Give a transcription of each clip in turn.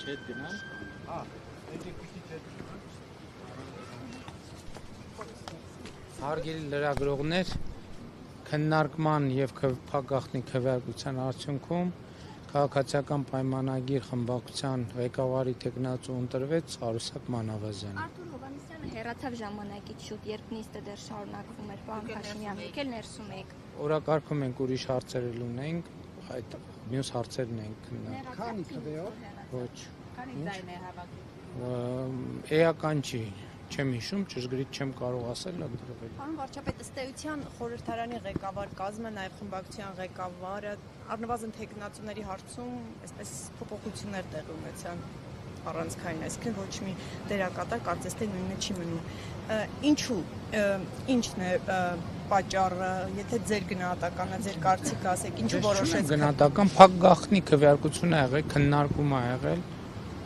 հետ գնան։ Հարգելի լրագրողներ, քննարկման եւ փակաղտնի քվեարկության արդյունքում քաղաքացիական պայմանագիր խմբակցության ղեկավարի տեխնացու ընտրվեց Արուսակ Մանավազյանը։ Արթուր Հովհաննիսյանը հեռացավ ժամանակից շուտ, երբ նիստը դեռ շարունակվում էր, պարոն Փաշինյան, եք էլ ներսում եք։ Օրակարգում ենք ուրիշ հարցեր ունենք, այդ մյուս հարցերն ենք քննարկում։ Քանի քվեով։ Ոչ։ Քանի ձայն է հավաքում։ Էական չի, չեմ հիշում, ճշգրիտ չեմ կարող ասել, ընտրվել։ Պարոն վարչապետ, ըստ էության խորհրդարանի ղեկավար կազմը, նաև խմբակցության ղեկավարը առնվազն տեխնացուների հարցում այսպես փոփոխություններ տեղի ունեցան առանցքային, այսինքն ոչ մի դերակատար կարծես թե նույնը չի մնում։ Ինչու, ինչն է պատճառը, եթե ձեր գնահատականը, ձեր կարծիքը ասեք, ինչու որոշեցիք։ Գնահատական փակ գաղտնի քվեարկություն ա եղել, քննարկում ա եղել։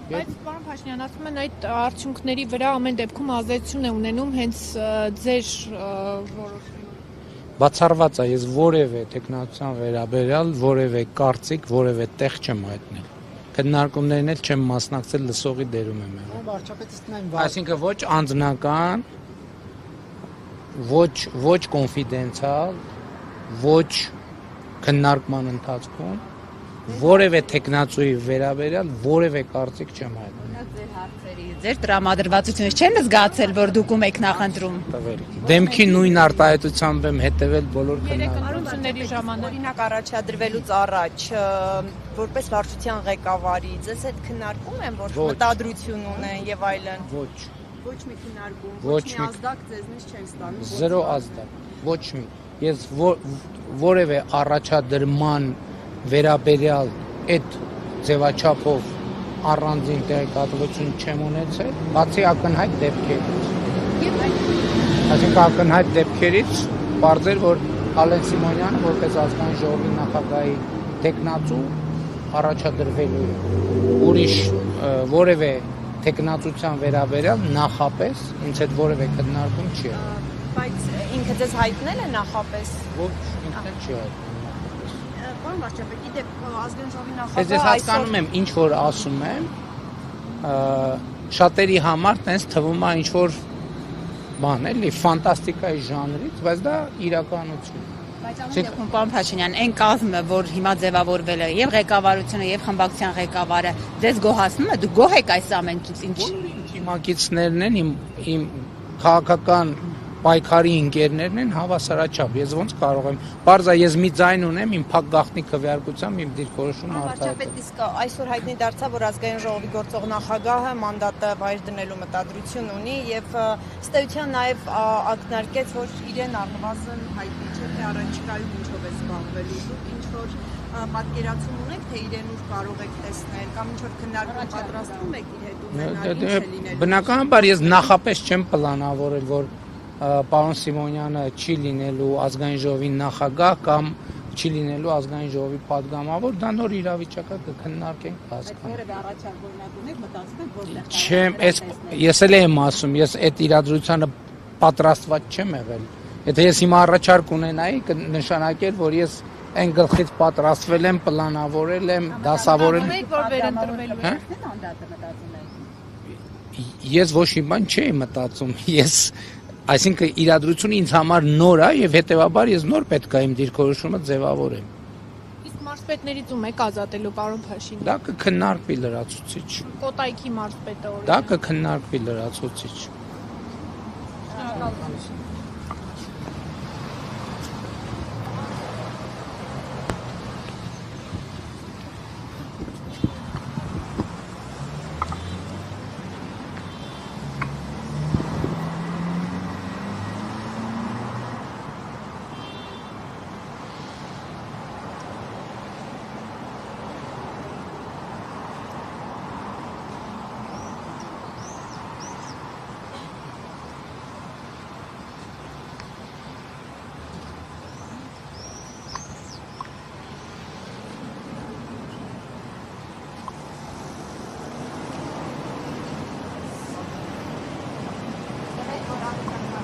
Բայց պարոն Փաշինյան, ասում են այդ արդյունքների վրա ամեն դեպքում ազդեցություն է ունենում հենց ձեր որոշումը։ Բացառված է, ես որևէ տեխնացիան վերաբերյալ, որևէ կարծիք, որևէ տեղ չեմ հայտնել։ Քննարկումներն էլ չեմ մասնակցել, լսողի դերում եմ եղել։ Վարչապետ ըստ Այսինքն ոչ անձնական, ոչ կոնֆիդենցիալ, ոչ քննարկման ընթացքում որևէ տեխնացուի վերաբերյալ որևէ կարծիք չեմ հայտնել։ Ձեր հարցերի, ձեր տրամադրվածությունից չեն զգացել, որ դուք եք նախընտրում։ Դեմքի նույն արտահայտությամբ եմ հետևել բոլոր Քննարկումների ժամանակ Օրինակ առաջադրվելուց առաջ որպես վարչության ղեկավարի ձեզ հետ քննարկում են, որ մտադրություն ունեն եւ այլն։ Ոչ մի քննարկում, ոչ մի ազդակ ձեզնից չեն ստանում։ Զերո ազդակ, ոչ մի։ Ես որևէ առաջադրման վերաբերյալ այդ ձևաչափով առանձին տեղեկատվություն չեմ ունեցել, բացի ակնհայտ դեպքերից։ Այսինքն ակնհայտ դեպքերից բարձր, որ Ալեն Սիմոնյանը որպես ազգային ժողովի նախագահի տեխնացու առաջադրվելու ուրիշ որևէ տեխնացության վերաբերյալ նախապես ինձ հետ որևէ քննարկում չի եղել։ Բայց ինքը ձեզ հայտնել է նախապես։ Ոչ, ինքն էլ չի հայտնել։ Պարոն վարչապետ, իդեպ ազգային ժողովի Ես նախագահը հասկանում եմ, ինչ որ ասում եմ, շատերի համար տենց թվում է ինչ որ բան էլի, ֆանտաստիկայի ժանրից, բայց դա իրականություն է։ Բայց ամեն դեպքում պարոն Փաշինյան, այն կազմը, որ հիմա ձևավորվել է, եւ ղեկավարությունը, եւ խմբակցության ղեկավարը, ձեզ գոհացնում է, դուք գոհ եք այս ամենից, ինչ։ Թիմակիցներն են, իմ քաղաքական պայքարի ընկերներն են հավասարաչափ։ Ես ոնց կարող եմ, բարձա ես մի ձայն ունեմ, իմ փակ գաղտնի քվեարկությամբ իմ դիրքորոշումը արտահայտել։ Վարչապետ, իսկ այսօր հայտնի դարձավ, որ ազգային ժողովի գործող նախագահը մանդատը վայր դնելու մտադրություն ունի եւ ըստ էության նաեւ ակնարկեց, որ իրեն առնվազն հայտնի չէ, թե առաջիկայում ինչով է զբաղվելու։ Դուք ինչ որ պատկերացում ունեք, թե իրեն ուր կարող եք տեսնել, կամ ինչ որ քննարկում պատրաստվում եք իր հետ ունենալ, ինչ է լինելու։ Բնականաբար ես նախապես չեմ պլանավորել, որ պարոն Սիմոնյանը չի լինելու ազգային ժողովի նախագահ կամ չի լինելու ազգային ժողովի падգամավոր, դա նոր իրավիճակ է, կքննարկենք, հասկանանք։ Որևէ առաջարկ ունեք, մտածում եք, որտեղ։ Չեմ, ես էլ եմ ասում, ես այդ իրադրությանը պատրաստված չեմ եղել։ Եթե ես հիմա առաջարկ ունենայի, կնշանակեր, որ ես այն գլխից պատրաստվել եմ, պլանավորել եմ, դասավորել եմ։ եք, որ վերընտրվելու եք։ Ես ոչ մի բան չէի մտածում, այսինքն իրադրությունը ինձ համար նոր է եւ հետեւաբար ես նոր պետք է իմ դիրքորոշումը ձևավորեմ։ Իսկ մարզպետներից ում եք ազատելու, պարոն Փաշինյան։ Դա կքննարկվի լրացուցիչ։ Կոտայքի մարզպետը օրինակ։ Դա կքննարկվի լրացուցիչ։ Շնորհակալություն։